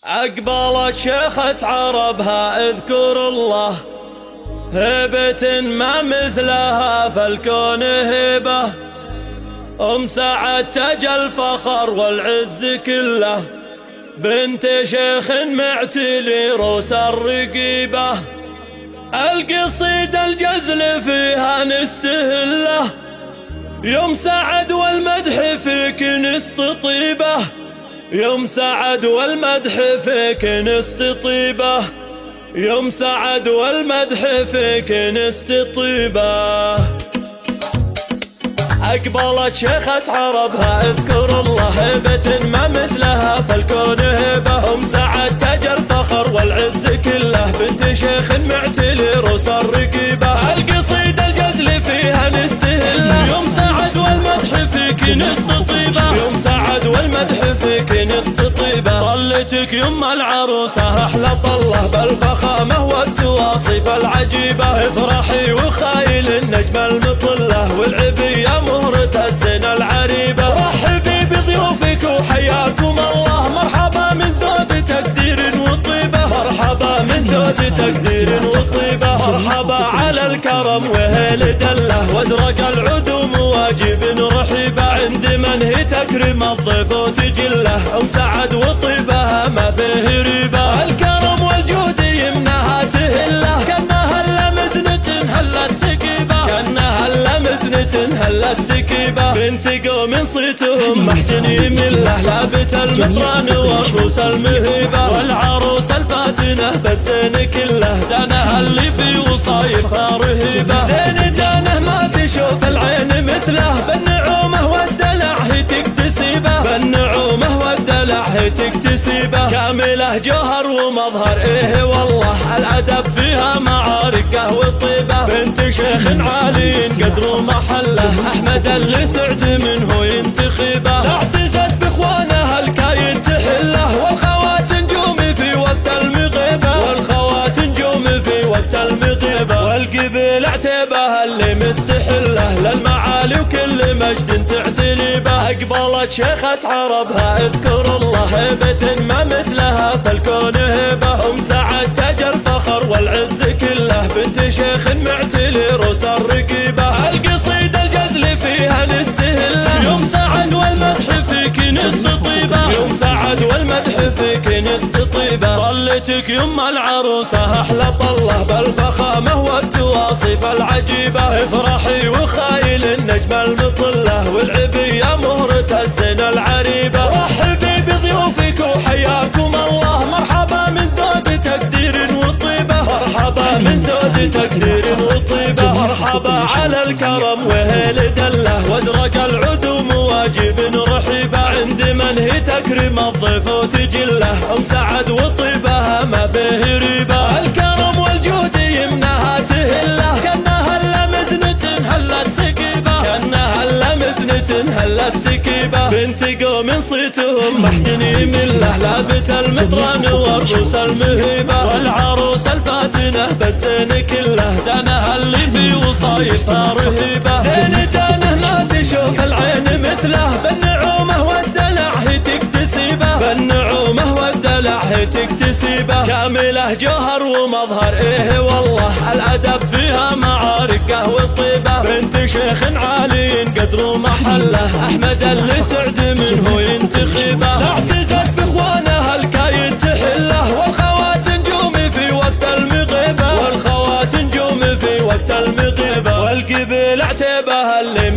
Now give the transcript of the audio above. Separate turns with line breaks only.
أقبلت شيخة عربها اذكر الله، هبة ما مثلها فالكون هبة. سعد تاج الفخر والعز كله، بنت شيخ معتلي روس الرقيبة. القصيد الجزل فيها نستهله، سعد والمدح فيك نستطيبه. سعد والمدح فيك نستطيبه، سعد والمدح فيك نستطيبه. أقبلت شيخة عربها اذكر الله، هبة ما مثلها فالكون هبة. سعد تاج الفخر والعز كله، بنت شيخ معتلي روس الرقيبة. القصيد الجزل فيها نستهله، سعد والمدح فيك نستطيبه. سعد والمدح فيك نستطيبه. طلتك يم العروسة أحلى طلة، بالفخامة والتواصف العجيبة. افرحي وخايل النجم المطلة، والعبية مهرة الزنا العريبة. رحبي بضيوفك وحياكم الله، مرحبا من زود تقدير وطيبة. مرحبا من زود تقدير وطيبة. مرحبا على الكرم وهيل دله، وادرج العدوم واجب رحيبة. عند من هي تكرم الضيف وتجله، سعد وطيبها ما فيه ريبة. الكرم والجود يمناها تهله، كانها لمزنة هلت سكيبة. كانها لمزنة هلت سكيبة. بنت قوم صيتهم محسن يمله، لابت المطران والروس المهيبة. والعروس الفاتنة بالزين كله، دانها اللي في وصايفها رهيبة. زين دانه ما تشوف العين مثله، بالنعومه والدلع هي تكتسبه. بالنعومه والدلع هي تكتسبه. كامله جوهر ومظهر ايه والله، الادب فيها معاركه وطيبه. بنت شيخ عالي قدر محله، احمد اللي سعد منه ينتخبه. اعتزت باخوانها الكايد تحله، والخوات نجوم في وقت المغيبه. والخوات نجوم في وقت المغيبه. والقبيل اعتبها اللي مستحله، للمعالي وكل مجد تعتلي به. أقبلت شيخة عربها اذكر الله، هبة ما مثلها فالكون هبة. سعد تاج الفخر والعز كله، بنت شيخ معتلي روس الرقيبة. القصيد الجزل فيها نستهله، سعد والمدح فيك نستطيبه. سعد والمدح فيك نستطيبه. طلتك يم العروسة أحلى طلة، بالفخامة والتواصف العجيبة. افرحي وخايل النجم المطلة، والعبية مهرة الزنا العريبة. رحبي بضيوفك وحياكم الله، مرحبا من زود تقدير وطيبة. مرحبا من زود تقدير وطيبة. مرحبا على الكرم وهيل دله، وادرج العدوم واجب رحيبة. عند من هي تكرم الضيف وتجله، سعد وطيبها ما فيه ريبة. الكرم والجود يمناها تهله، كانها لمزنة هلت سكيبة. كانها لمزنة هلت سكيبة. بنت قوم صيتهم محسن يمله، لابت المطران والروس المهيبة. والعروس الفاتنة بالزين كله، دانها اللي في وصايفها رهيبة. زين دانه ما تشوف العين مثله، بالنعومه والدلع هي تكتسبه. بالنعومه والدلع هي تكتسبه. كامله جوهر ومظهر ايه والله، الادب فيها معاركه وطيبه. بنت شيخ عالي قدر محله، احمد اللي سعد منه ينتخبه. اعتزت باخوانها الكايد تحله، والخوات نجوم في وقت المغيبه. والخوات نجوم في وقت المغيبه. والقبيل اعتبها اللي